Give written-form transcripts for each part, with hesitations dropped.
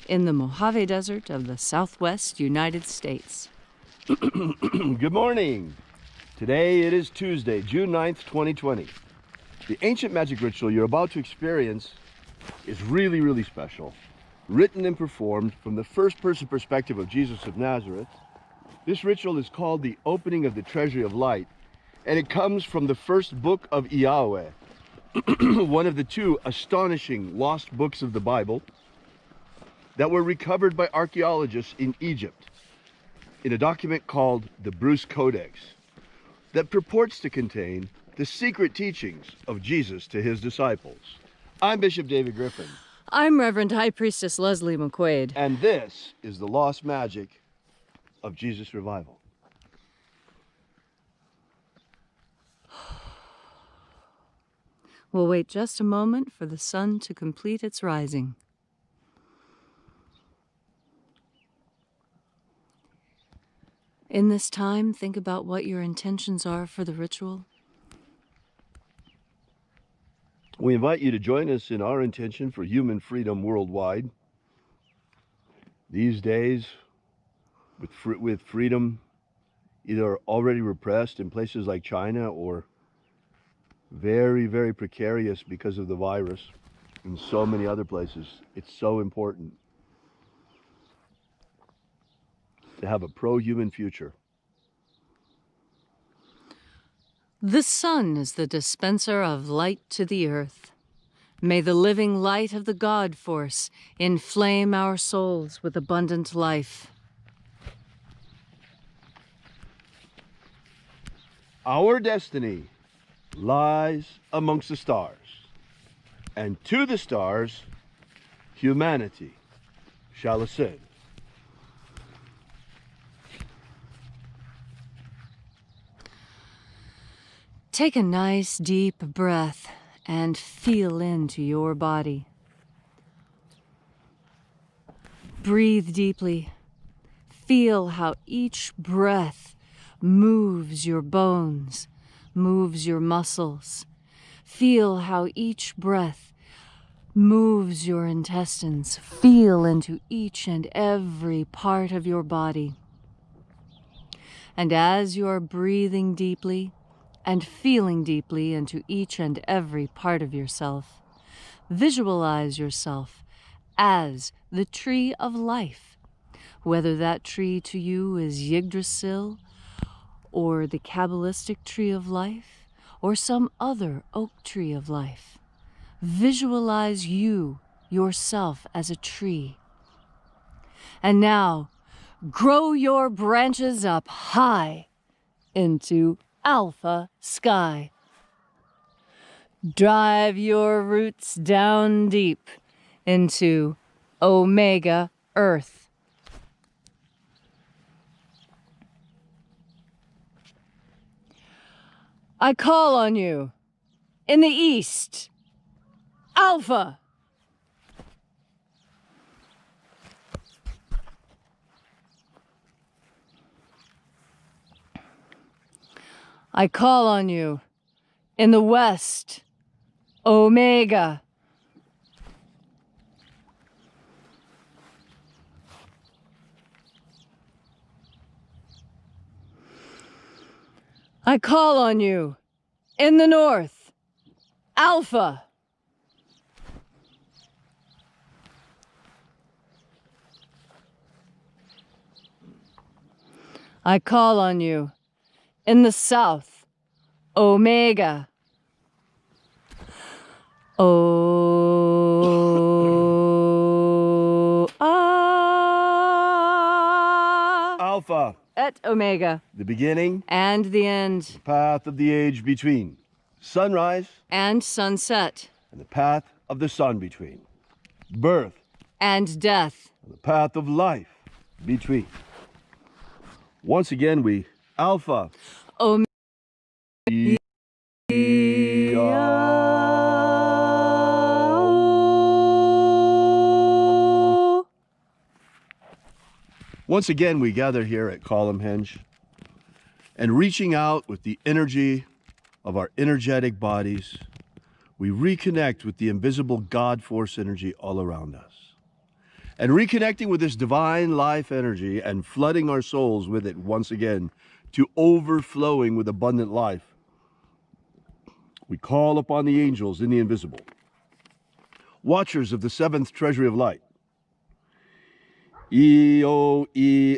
in the Mojave Desert of the Southwest United States. Good morning. Today it is Tuesday, June 9th, 2020. The ancient magic ritual you're about to experience is really, really special. Written and performed from the first-person perspective of Jesus of Nazareth. This ritual is called the opening of the Treasury of Light, and it comes from the first book of Yahweh, one of the two astonishing lost books of the Bible that were recovered by archaeologists in Egypt in a document called the Bruce Codex that purports to contain the secret teachings of Jesus to his disciples. I'm Bishop David Griffin. I'm Reverend High Priestess Leslie McQuade. And this is the lost magic of Jesus' revival. We'll wait just a moment for the sun to complete its rising. In this time, think about what your intentions are for the ritual. We invite you to join us in our intention for human freedom worldwide. These days, with freedom either already repressed in places like China or very, very precarious because of the virus in so many other places, it's so important to have a pro-human future. The sun is the dispenser of light to the earth. May the living light of the God force inflame our souls with abundant life. Our destiny lies amongst the stars, and to the stars humanity shall ascend. Take a nice deep breath and feel into your body. Breathe deeply. Feel how each breath moves your bones, moves your muscles. Feel how each breath moves your intestines. Feel into each and every part of your body. And as you are breathing deeply and feeling deeply into each and every part of yourself, visualize yourself as the tree of life, whether that tree to you is Yggdrasil, or the Kabbalistic tree of life, or some other oak tree of life. Visualize you, yourself, as a tree. And now, grow your branches up high into Alpha sky. Drive your roots down deep into Omega earth. I call on you in the east, Alpha. I call on you in the west, Omega. I call on you in the north, Alpha. I call on you in the south, Omega. Alpha. Et Omega. The beginning And the end. the path of the age between. Sunrise And sunset. and the path of the sun between. Birth And death. and the path of life between. Once again, we Alpha. Omega. Once again, we gather here at Columnhenge and reaching out with the energy of our energetic bodies, we reconnect with the invisible God force energy all around us. and reconnecting with this divine life energy and flooding our souls with it once again to overflowing with abundant life, we call upon the angels in the invisible, watchers of the seventh treasury of light. I-O-I-A-E.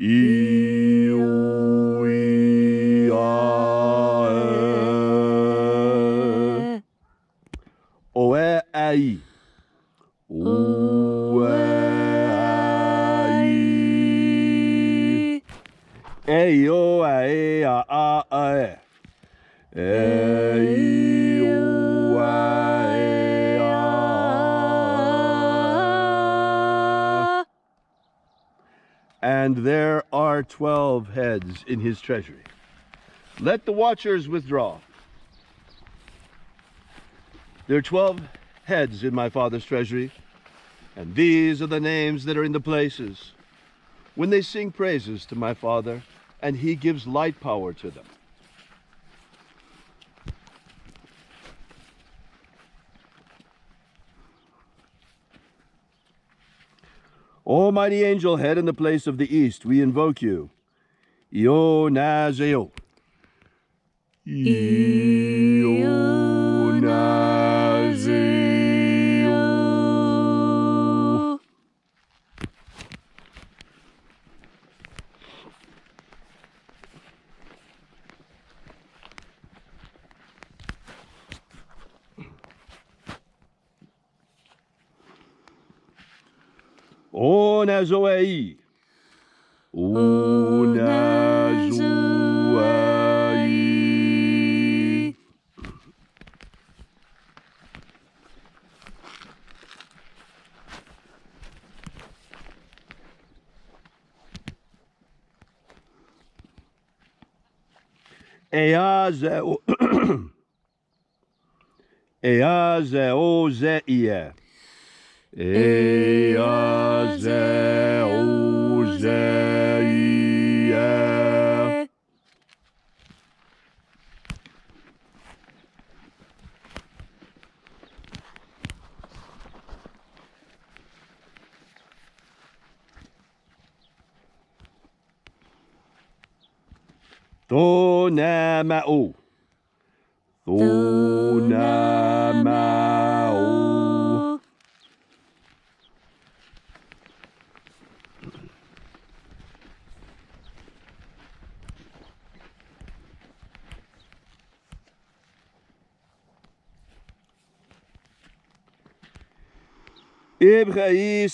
I-O-I-A-E. O-E-A-I. O-E-A-I. E-O-A-E-A-A-E. And there are 12 heads in his treasury. Let the watchers withdraw. There are 12 heads in my Father's treasury, and these are the names that are in the places when they sing praises to my Father, and he gives light power to them. Almighty angel, head in the place of the east, we invoke you. Io Nazeo. Io Nazeo. O Nazoei. O Nazoei. Eazeo. Eazeo zeia. Eazeuzeia. Thonamao. Thonamao.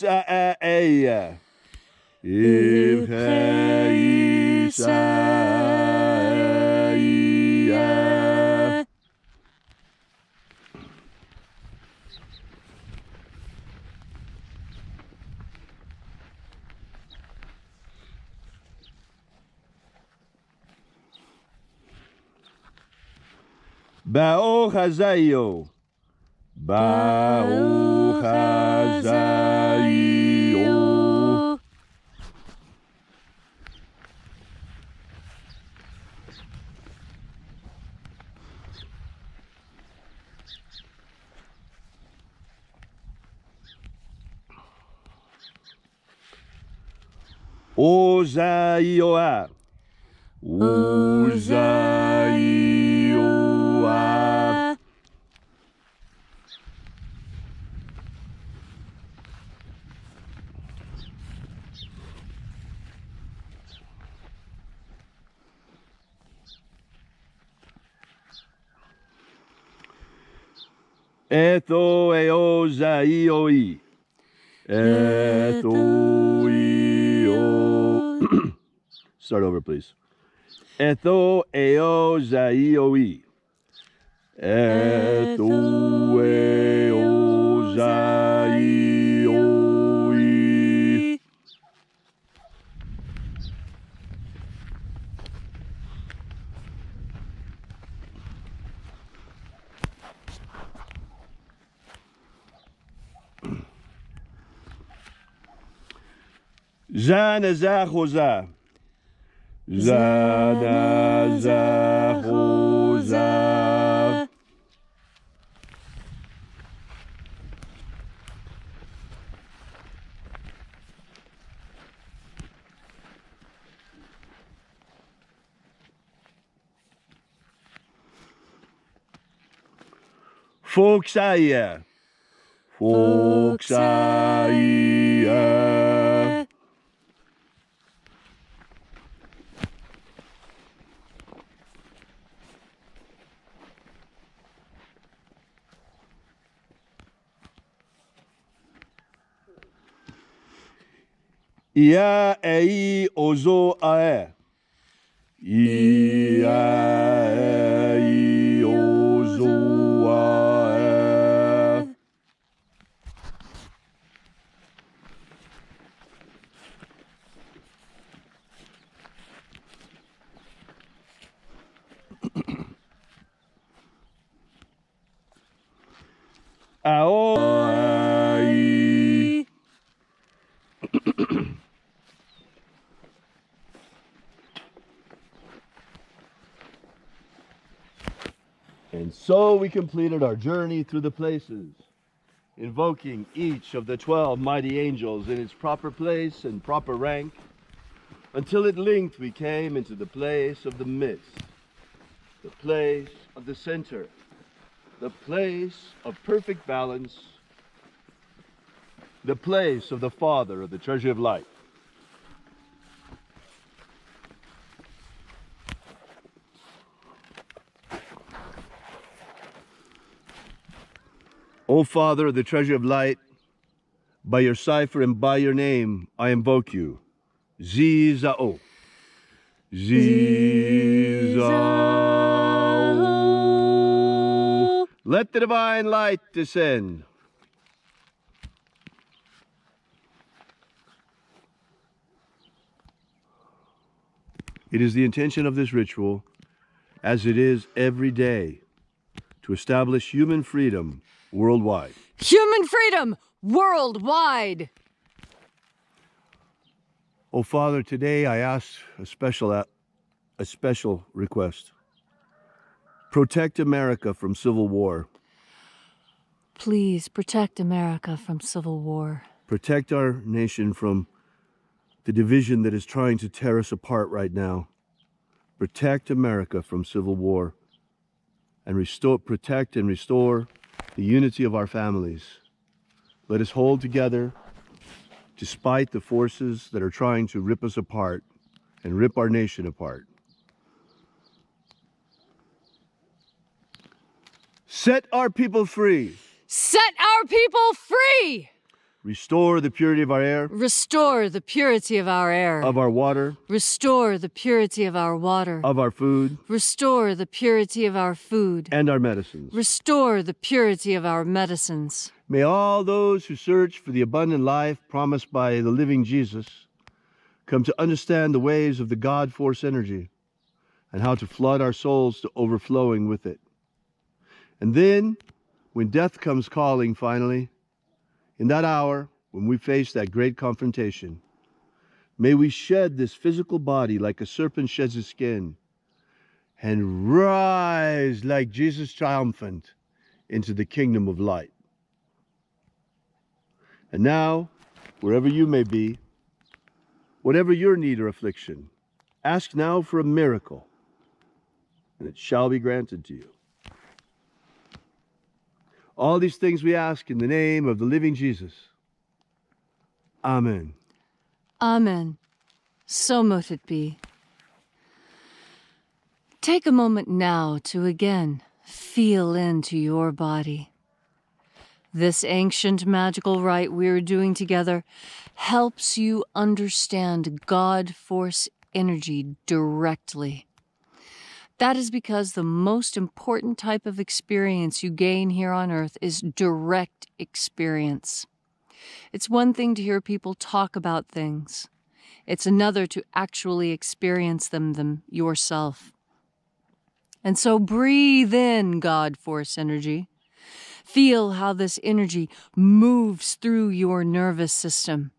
Ibgeisa-eia. Ibgeisa-eia. Bao-Hazaio. Bao-Hazaio. Ozaioa. Ozaioa. Etho eozaioi. Etho eo. Start over, please. Etho eozaioi. Etho eozaioi. Zanazahoza. Zanazahoza. Foxaya. Foxaya. Ia ei ozo ae. Ia ei ozo ae. Ao ai. And so we completed our journey through the places, invoking each of the 12 mighty angels in its proper place and proper rank, until at length we came into the place of the midst, the place of the center, the place of perfect balance, the place of the Father of the Treasury of Light. O Father of the Treasury of Light, by your cipher and by your name, I invoke you. Zizao. Zizao. Let the divine light descend. It is the intention of this ritual, as it is every day, to establish human freedom worldwide. Human freedom worldwide! Oh, Father, today I ask a special request. Protect America from civil war. Please protect America from civil war. Protect our nation from the division that is trying to tear us apart right now. Protect America from civil war. And protect and restore the unity of our families. Let us hold together despite the forces that are trying to rip us apart and rip our nation apart. Set our people free. Set our people free! Restore the purity of our air. Restore the purity of our air. Of our water. Restore the purity of our water. Of our food. Restore the purity of our food. And our medicines. Restore the purity of our medicines. May all those who search for the abundant life promised by the living Jesus come to understand the ways of the God Force energy and how to flood our souls to overflowing with it. And then, when death comes calling finally, in that hour, when we face that great confrontation, may we shed this physical body like a serpent sheds his skin and rise like Jesus triumphant into the kingdom of light. And now, wherever you may be, whatever your need or affliction, ask now for a miracle, and it shall be granted to you. All these things we ask in the name of the living Jesus. Amen. Amen. So mote it be. Take a moment now to again feel into your body. This ancient magical rite we're doing together helps you understand God Force energy directly. That is because the most important type of experience you gain here on Earth is direct experience. It's one thing to hear people talk about things. It's another to actually experience them yourself. And so breathe in God Force energy. Feel how this energy moves through your nervous system.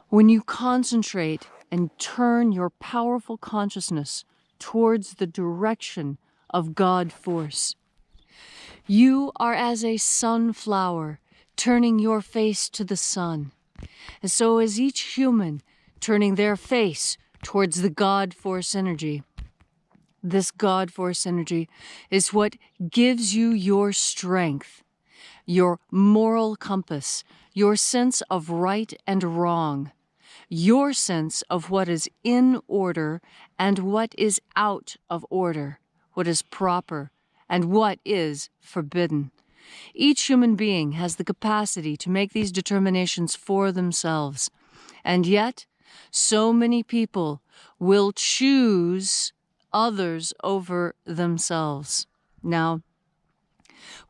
When you concentrate and turn your powerful consciousness towards the direction of God Force, you are as a sunflower turning your face to the sun. And so is each human turning their face towards the God Force energy. this God force energy, is what gives you your strength, your moral compass, your sense of right and wrong, your sense of what is in order and what is out of order, what is proper and what is forbidden. Each human being has the capacity to make these determinations for themselves, and yet so many people will choose others over themselves. Now,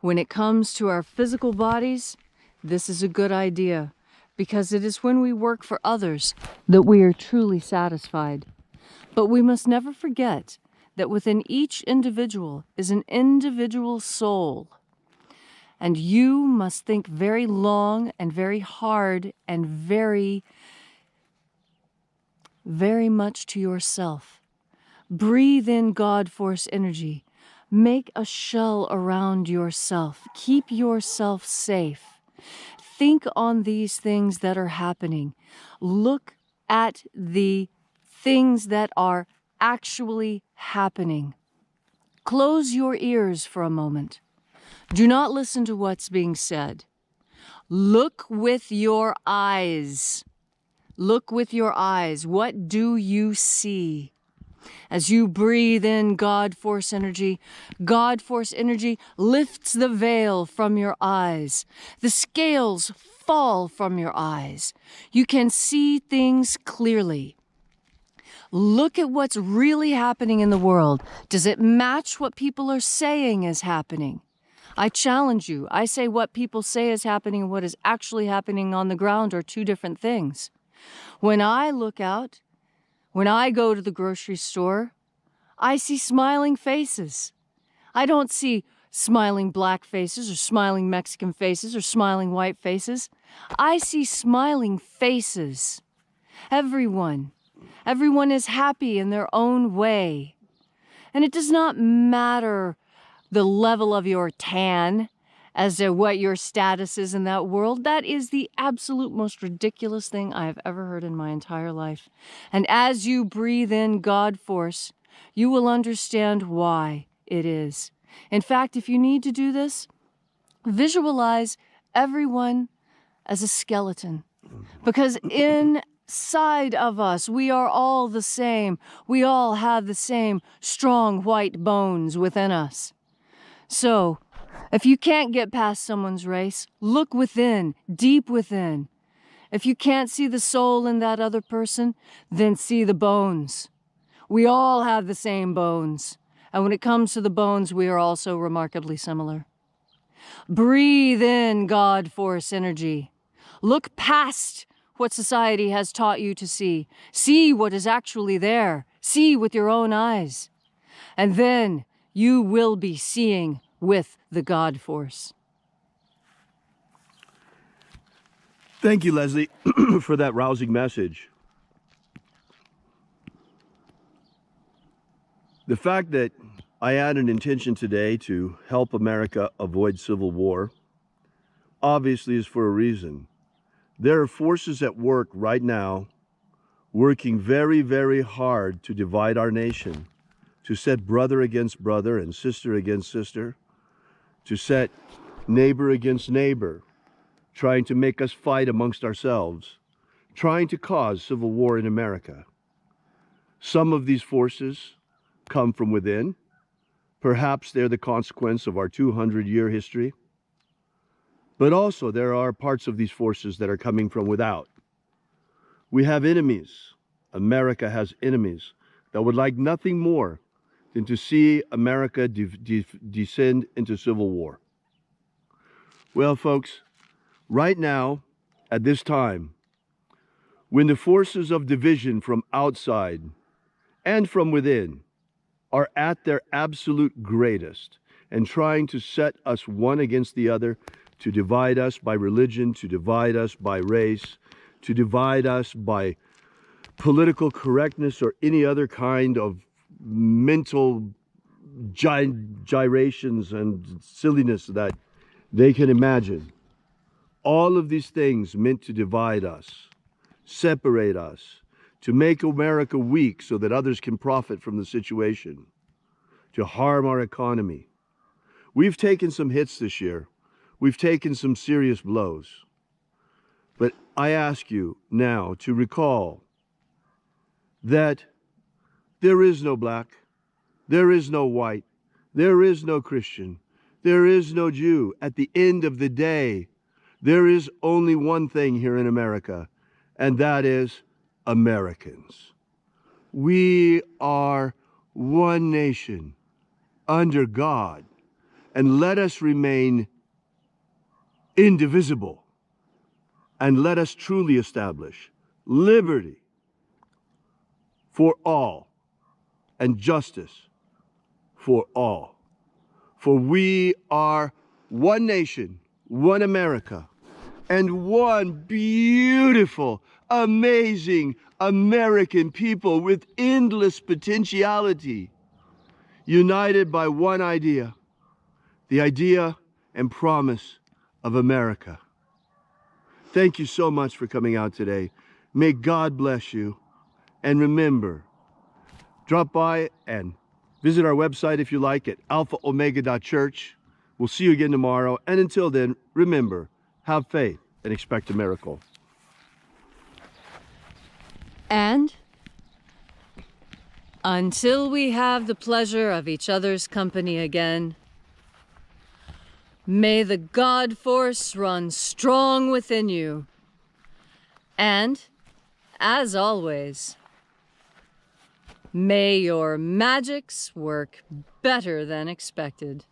when it comes to our physical bodies, this is a good idea, because it is when we work for others that we are truly satisfied. But we must never forget that within each individual is an individual soul. And you must think very long and very hard and very, very much to yourself. Breathe in God force energy. Make a shell around yourself. Keep yourself safe. Think on these things that are happening. Look at the things that are actually happening. Close your ears for a moment. Do not listen to what's being said. Look with your eyes. Look with your eyes. What do you see? As you breathe in God force energy lifts the veil from your eyes. The scales fall from your eyes. You can see things clearly. Look at what's really happening in the world. Does it match what people are saying is happening? I challenge you. I say what people say is happening and what is actually happening on the ground are two different things. When I look out, when I go to the grocery store, I see smiling faces. I don't see smiling black faces or smiling Mexican faces or smiling white faces. I see smiling faces. Everyone is happy in their own way. And it does not matter the level of your tan as to what your status is in that world. That is the absolute most ridiculous thing I have ever heard in my entire life. And as you breathe in God force, you will understand why it is. In fact, if you need to do this, visualize everyone as a skeleton. Because inside of us, we are all the same. We all have the same strong white bones within us. So, if you can't get past someone's race, look within, deep within. If you can't see the soul in that other person, then see the bones. We all have the same bones. And when it comes to the bones, we are also remarkably similar. Breathe in God force energy. Look past what society has taught you to see. See what is actually there. See with your own eyes. And then you will be seeing with the God force. Thank you, Leslie, for that rousing message. The fact that I had an intention today to help America avoid civil war obviously is for a reason. There are forces at work right now working very, very hard to divide our nation, to set brother against brother and sister against sister, to set neighbor against neighbor, trying to make us fight amongst ourselves, trying to cause civil war in America. Some of these forces come from within. Perhaps they're the consequence of our 200-year history. But also there are parts of these forces that are coming from without. We have enemies. America has enemies that would like nothing more than to see America descend into civil war. Well, folks, right now, at this time, when the forces of division from outside and from within are at their absolute greatest and trying to set us one against the other, to divide us by religion, to divide us by race, to divide us by political correctness or any other kind of mental gyrations and silliness that they can imagine. All of these things meant to divide us, separate us, to make America weak so that others can profit from the situation. to harm our economy. We've taken some hits this year. We've taken some serious blows. But I ask you now to recall that there is no black, there is no white, there is no Christian, there is no Jew. At the end of the day, there is only one thing here in America, and that is Americans. We are one nation under God, and let us remain indivisible, and let us truly establish liberty for all and justice for all. For we are one nation, one America, and one beautiful, amazing American people with endless potentiality, united by one idea, the idea and promise of America. Thank you so much for coming out today. May God bless you. And remember, drop by and visit our website if you like at alphaomega.church. We'll see you again tomorrow. And until then, remember, have faith and expect a miracle. And until we have the pleasure of each other's company again, may the God force run strong within you. And, as always, may your magics work better than expected.